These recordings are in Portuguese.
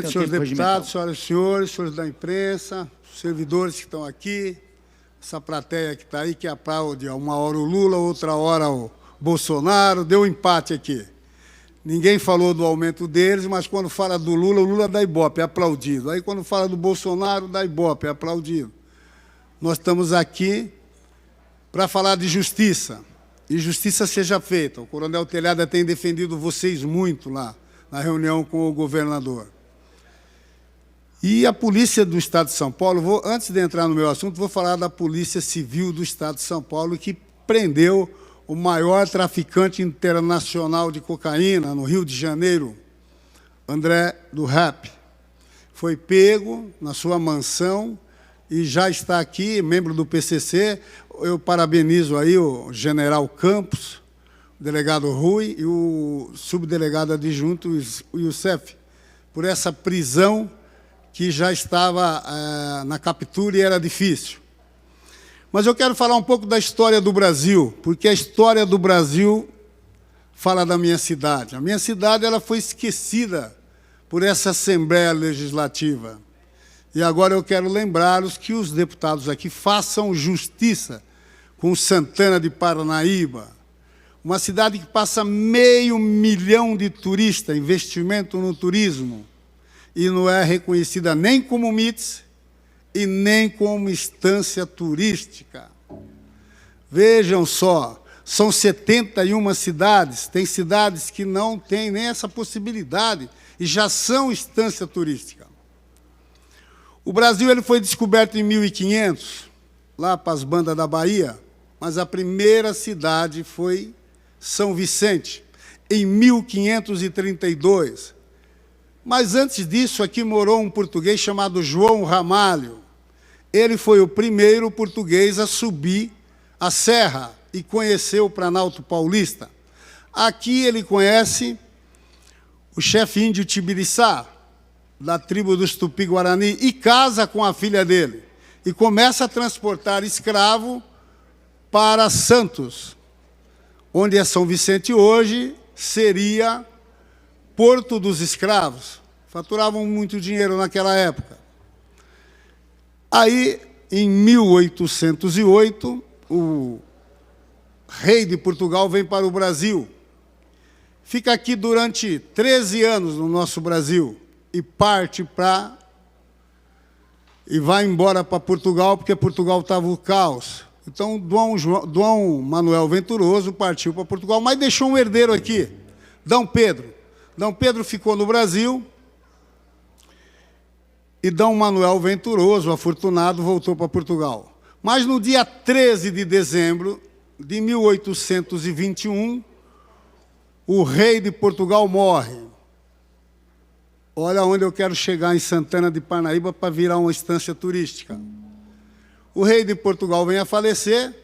Senhores deputados, senhoras e senhores, senhores da imprensa, servidores que estão aqui, essa plateia que está aí, que aplaude uma hora o Lula, outra hora o Bolsonaro, deu um empate aqui. Ninguém falou do aumento deles, mas quando fala do Lula, o Lula dá ibope, é aplaudido. Aí quando fala do Bolsonaro, dá ibope, é aplaudido. Nós estamos aqui para falar de justiça, e justiça seja feita. O coronel Telhada tem defendido vocês muito lá, na reunião com o governador. E a Polícia do Estado de São Paulo, antes de entrar no meu assunto, vou falar da Polícia Civil do Estado de São Paulo, que prendeu o maior traficante internacional de cocaína no Rio de Janeiro, André do Rap. Foi pego na sua mansão e já está aqui, membro do PCC. Eu parabenizo aí o general Campos, o delegado Rui e o subdelegado adjunto, o Youssef, por essa prisão que já estava na captura e era difícil. Mas eu quero falar um pouco da história do Brasil, porque a história do Brasil fala da minha cidade. A minha cidade ela foi esquecida por essa Assembleia Legislativa. E agora eu quero lembrá-los que os deputados aqui façam justiça com Santana de Parnaíba, uma cidade que passa 500 mil de turistas, investimento no turismo, e não é reconhecida nem como MITS e nem como instância turística. Vejam só, são 71 cidades, tem cidades que não têm nem essa possibilidade e já são instância turística. O Brasil ele foi descoberto em 1500, lá para as bandas da Bahia, mas a primeira cidade foi São Vicente, em 1532. Mas antes disso, aqui morou um português chamado João Ramalho. Ele foi o primeiro português a subir a serra e conhecer o Planalto Paulista. Aqui ele conhece o chefe índio Tibiriçá, da tribo dos Tupi-Guarani, e casa com a filha dele. E começa a transportar escravo para Santos, onde é São Vicente hoje, seria Porto dos Escravos. Faturavam muito dinheiro naquela época. Aí, em 1808, o rei de Portugal vem para o Brasil. Fica aqui durante 13 anos no nosso Brasil e parte para... e vai embora para Portugal, porque Portugal estava o caos. Então, Dom Manuel Venturoso partiu para Portugal, mas deixou um herdeiro aqui, Dom Pedro. Dom Pedro ficou no Brasil e Dom Manuel Venturoso, afortunado, voltou para Portugal. Mas no dia 13 de dezembro de 1821, o rei de Portugal morre. Olha onde eu quero chegar, em Santana de Parnaíba, para virar uma estância turística. O rei de Portugal vem a falecer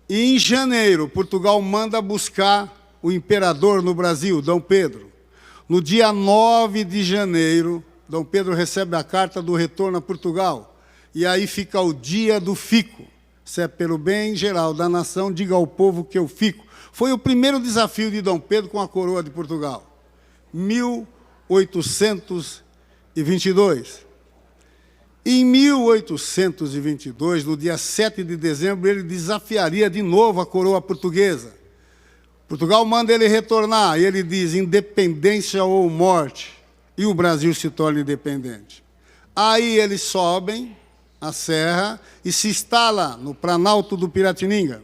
e, em janeiro, Portugal manda buscar o imperador no Brasil, Dom Pedro. No dia 9 de janeiro, Dom Pedro recebe a carta do retorno a Portugal. E aí fica o dia do fico. Se é pelo bem geral da nação, diga ao povo que eu fico. Foi o primeiro desafio de Dom Pedro com a coroa de Portugal. 1822. Em 1822, no dia 7 de dezembro, ele desafiaria de novo a coroa portuguesa. Portugal manda ele retornar, e ele diz, independência ou morte, e o Brasil se torna independente. Aí eles sobem a serra e se instala no Planalto do Piratininga.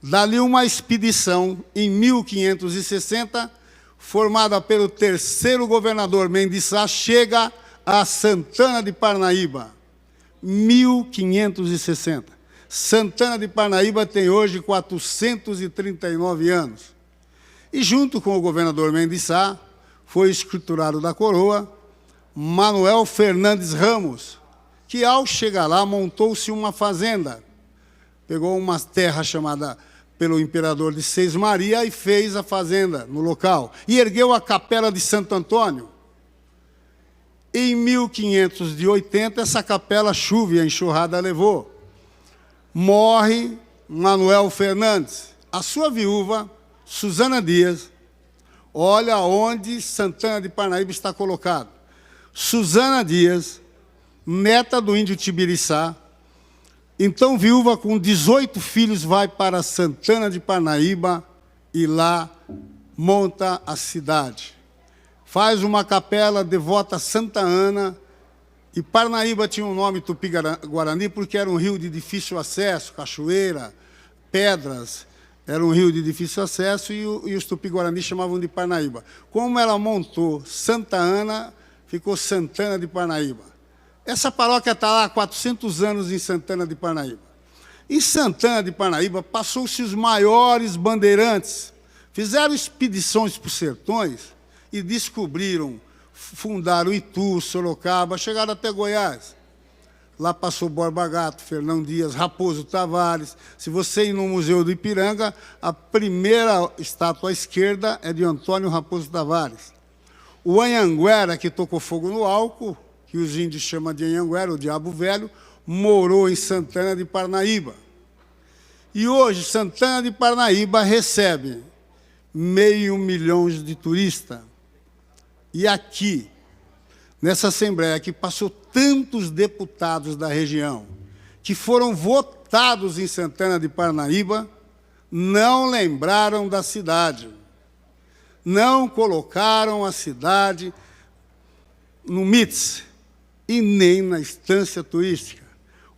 Dali uma expedição, em 1560, formada pelo terceiro governador Mendes Sá, chega a Santana de Parnaíba, 1560. Santana de Parnaíba tem hoje 439 anos. E junto com o governador Mendes Sá, foi escriturado da coroa Manuel Fernandes Ramos, que ao chegar lá montou-se uma fazenda. Pegou uma terra chamada pelo imperador de Seis Maria e fez a fazenda no local. E ergueu a capela de Santo Antônio. Em 1580, essa capela chuva e a enxurrada levou. Morre Manuel Fernandes. A sua viúva, Susana Dias, olha onde Santana de Parnaíba está colocado. Suzana Dias, neta do índio Tibiriçá, então viúva com 18 filhos, vai para Santana de Parnaíba e lá monta a cidade. Faz uma capela devota a Santa Ana, e Parnaíba tinha um nome Tupi-Guarani porque era um rio de difícil acesso, cachoeira, pedras, era um rio de difícil acesso e os Tupi-Guarani chamavam de Parnaíba. Como ela montou Santa Ana, ficou Santana de Parnaíba. Essa paróquia está lá há 400 anos em Santana de Parnaíba. Em Santana de Parnaíba passou-se os maiores bandeirantes, fizeram expedições para os sertões e descobriram, fundaram Itu, Sorocaba, chegaram até Goiás. Lá passou Borba Gato, Fernão Dias, Raposo Tavares. Se você ir no Museu do Ipiranga, a primeira estátua à esquerda é de Antônio Raposo Tavares. O Anhanguera, que tocou fogo no álcool, que os índios chamam de Anhanguera, o Diabo Velho, morou em Santana de Parnaíba. E hoje, Santana de Parnaíba recebe 500 mil de turistas. E aqui, nessa Assembleia, que passou tantos deputados da região, que foram votados em Santana de Parnaíba, não lembraram da cidade. Não colocaram a cidade no MITS e nem na estância turística.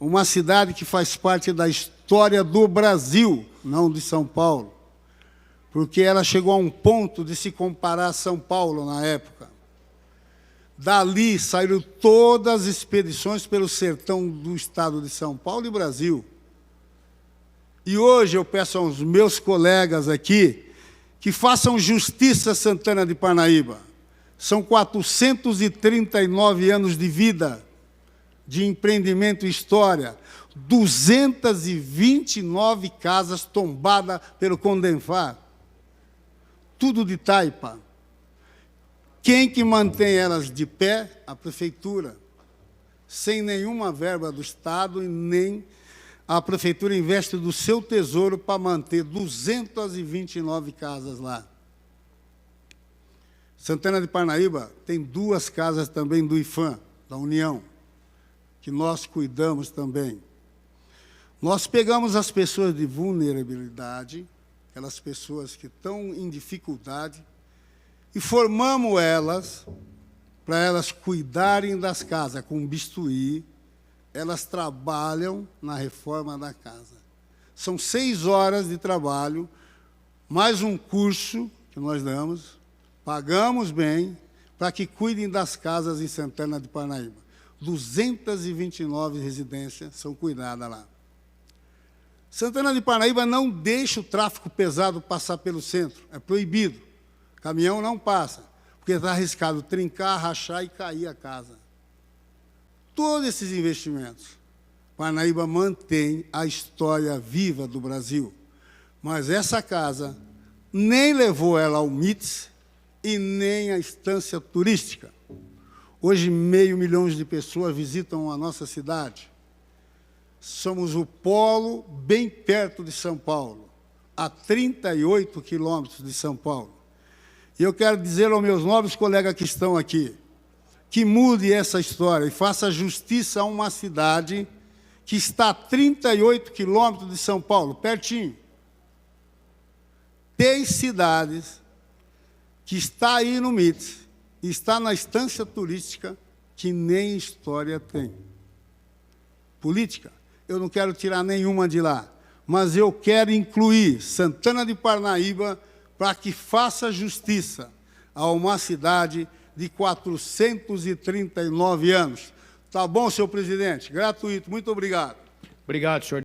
Uma cidade que faz parte da história do Brasil, não de São Paulo, porque ela chegou a um ponto de se comparar a São Paulo na época. Dali saíram todas as expedições pelo sertão do estado de São Paulo e Brasil. E hoje eu peço aos meus colegas aqui que façam justiça a Santana de Parnaíba. São 439 anos de vida, de empreendimento e história, 229 casas tombadas pelo Condemfar, tudo de taipa. Quem que mantém elas de pé? A prefeitura, sem nenhuma verba do Estado e nem a prefeitura investe do seu tesouro para manter 229 casas lá. Santana de Parnaíba tem 2 casas também do IFAM, da União, que nós cuidamos também. Nós pegamos as pessoas de vulnerabilidade, aquelas pessoas que estão em dificuldade, e formamos elas para elas cuidarem das casas com bisturi. Elas trabalham na reforma da casa. São 6 horas de trabalho, mais um curso que nós damos, pagamos bem, para que cuidem das casas em Santana de Parnaíba. 229 residências são cuidadas lá. Santana de Parnaíba não deixa o tráfego pesado passar pelo centro, é proibido. Caminhão não passa, porque está arriscado trincar, rachar e cair a casa. Todos esses investimentos, Parnaíba mantém a história viva do Brasil. Mas essa casa nem levou ela ao MITS e nem à estância turística. Hoje, 500 mil de pessoas visitam a nossa cidade. Somos o polo bem perto de São Paulo, a 38 quilômetros de São Paulo. E eu quero dizer aos meus nobres colegas que estão aqui, que mude essa história e faça justiça a uma cidade que está a 38 quilômetros de São Paulo, pertinho. Tem cidades que está aí no MITS, está na estância turística, que nem história tem. Política, eu não quero tirar nenhuma de lá, mas eu quero incluir Santana de Parnaíba para que faça justiça a uma cidade de 439 anos. Tá bom, senhor presidente? Gratuito. Muito obrigado. Obrigado, senhor.